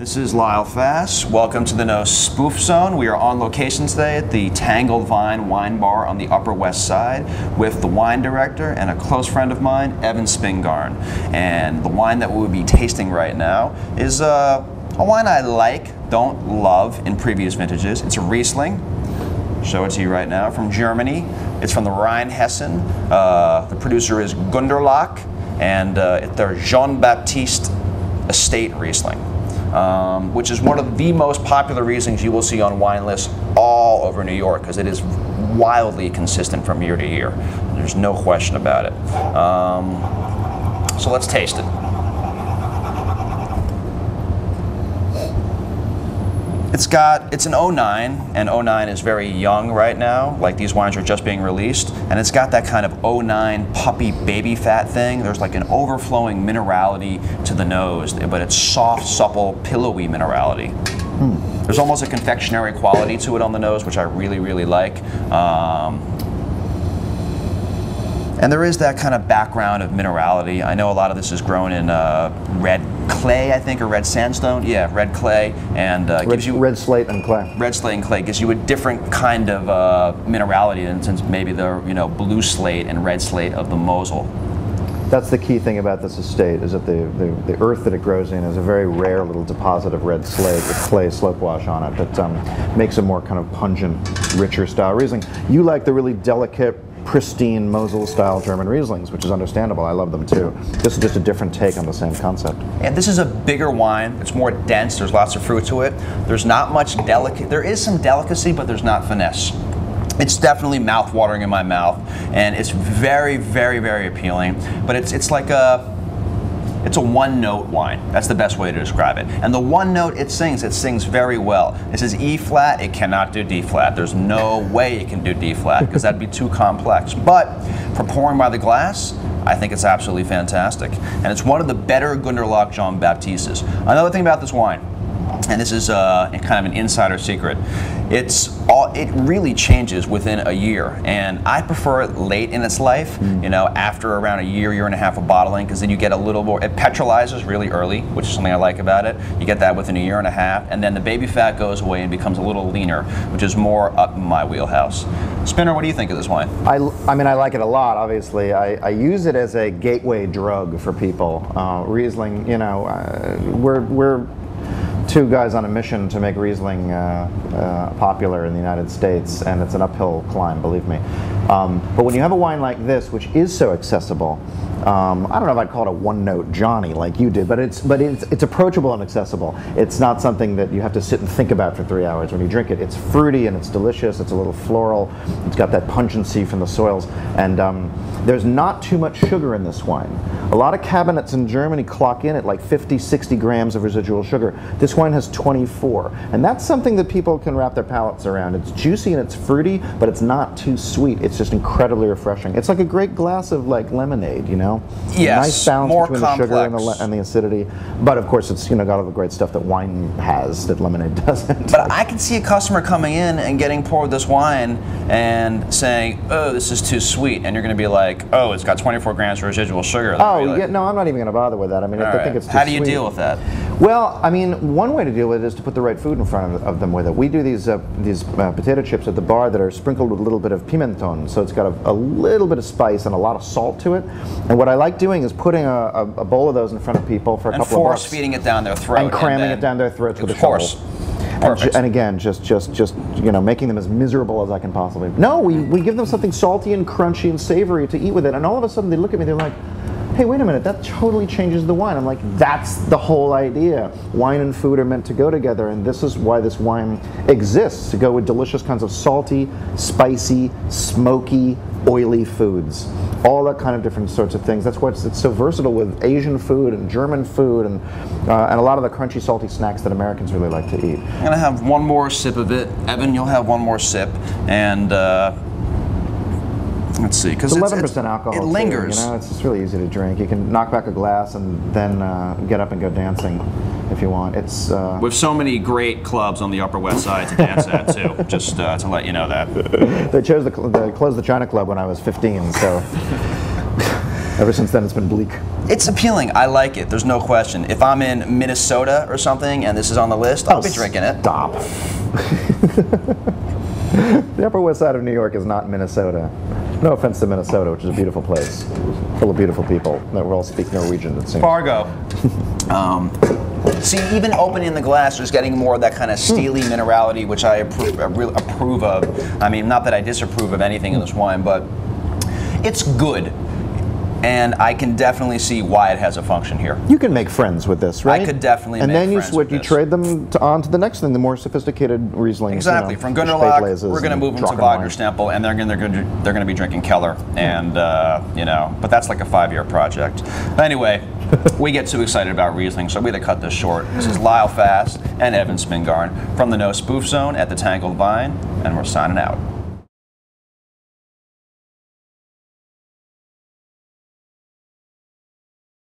This is Lyle Fass. Welcome to the No Spoof Zone. We are on location today at the Tangled Vine Wine Bar on the Upper West Side with the wine director and a close friend of mine, Evan Spingarn. And the wine that we will be tasting right now is a wine I like, don't love in previous vintages. It's a Riesling. Show it to you right now, from Germany. It's from the Rheinhessen. The producer is Gunderloch, and it's their Jean Baptiste Estate Riesling, which is one of the most popular Rieslings you will see on wine lists all over New York, because it is wildly consistent from year to year. There's no question about it. So let's taste it. It's an 09, and 09 is very young right now. Like, these wines are just being released, and it's got that kind of 09 puppy baby fat thing. There's like an overflowing minerality to the nose, but it's soft, supple, pillowy minerality. There's almost a confectionery quality to it on the nose, which I really, really like. And there is that kind of background of minerality. I know a lot of this is grown in red clay, I think, or red sandstone. Yeah, red clay, and gives you red slate and clay. Red slate and clay gives you a different kind of minerality than since maybe the blue slate and red slate of the Mosel. That's the key thing about this estate, is that the earth that it grows in is a very rare little deposit of red slate with clay slope wash on it that makes a more kind of pungent, richer style Riesling. You like the really delicate, pristine Mosel-style German Rieslings, which is understandable. I love them too. This is just a different take on the same concept. And this is a bigger wine. It's more dense. There's lots of fruit to it. There's not much there is some delicacy, but there's not finesse. It's definitely mouth-watering in my mouth, and it's very, very, very appealing. But it's like it's a one-note wine. That's the best way to describe it. And the one note it sings very well. This is E-flat. It cannot do D-flat. There's no way it can do D-flat, because that'd be too complex. But for pouring by the glass, I think it's absolutely fantastic. And it's one of the better Gunderloch Jean Baptistes. Another thing about this wine, and this is kind of an insider secret, it really changes within a year, and I prefer it late in its life, after around a year and a half of bottling, because then you get a little more, it petrolizes really early, which is something I like about it. You get that within a year and a half, and then the baby fat goes away and becomes a little leaner, which is more up in my wheelhouse. Spinner, what do you think of this wine? I mean, I like it a lot, obviously. I use it as a gateway drug for people. Riesling, we're two guys on a mission to make Riesling popular in the United States, and it's an uphill climb, believe me. But when you have a wine like this, which is so accessible, I don't know if I'd call it a one-note Johnny like you did, but it's approachable and accessible. It's not something that you have to sit and think about for 3 hours when you drink it. It's fruity and it's delicious. It's a little floral. It's got that pungency from the soils, and there's not too much sugar in this wine. A lot of cabinets in Germany clock in at like 50, 60 grams of residual sugar. This wine has 24, and that's something that people can wrap their palates around. It's juicy and it's fruity, but it's not too sweet. It's just incredibly refreshing. It's like a great glass of like lemonade, Yes, a nice balance more between complex. the sugar and the acidity. But of course, it's got all the great stuff that wine has that lemonade doesn't. But I can see a customer coming in and getting poured this wine and saying, "Oh, this is too sweet," and you're going to be like, "Oh, it's got 24 grams of residual sugar." Oh, yeah, no, I'm not even going to bother with that. I mean, if they think it's too How do you sweet. deal with that? Well, I mean, one way to deal with it is to put the right food in front of them with it. We do these potato chips at the bar that are sprinkled with a little bit of pimenton, so it's got a little bit of spice and a lot of salt to it. And what I like doing is putting a bowl of those in front of people for a couple of bucks. And force feeding it down their throat. And cramming it down their throats with a shovel. And again, just making them as miserable as I can possibly. No, we give them something salty and crunchy and savory to eat with it, and all of a sudden they look at me, they're like, "Hey, wait a minute, that totally changes the wine." I'm like, that's the whole idea. Wine and food are meant to go together, and this is why this wine exists, to go with delicious kinds of salty, spicy, smoky, oily foods. All that kind of different sorts of things. That's why it's so versatile with Asian food and German food and a lot of the crunchy, salty snacks that Americans really like to eat. I'm gonna have one more sip of it. Evan, you'll have one more sip, and let's see, because it's 11% alcohol. It lingers. Too, it's just really easy to drink. You can knock back a glass and then get up and go dancing if you want. It's with so many great clubs on the Upper West Side to dance at too. Just to let you know that they closed the China Club when I was 15, so Ever since then, it's been bleak. It's appealing. I like it. There's no question. If I'm in Minnesota or something and this is on the list, I'll be drinking it. Stop. The Upper West Side of New York is not Minnesota. No offense to Minnesota, which is a beautiful place, full of beautiful people that all speak Norwegian, it seems. Fargo. See, even opening the glass, there's getting more of that kind of steely minerality, which I approve of. I mean, not that I disapprove of anything in this wine, but it's good. And I can definitely see why it has a function here. You can make friends with this, right? I could definitely make friends with this. And then you trade them on to the next thing, the more sophisticated Rieslings. Exactly. From Gunderloch, we're going to move them to Wagner Stempel, and they're going to be drinking Keller, and but that's like a 5-year project. But anyway, we get too excited about Riesling, so we had to cut this short. This is Lyle Fass and Evan Spingarn from the No Spoof Zone at the Tangled Vine, and we're signing out.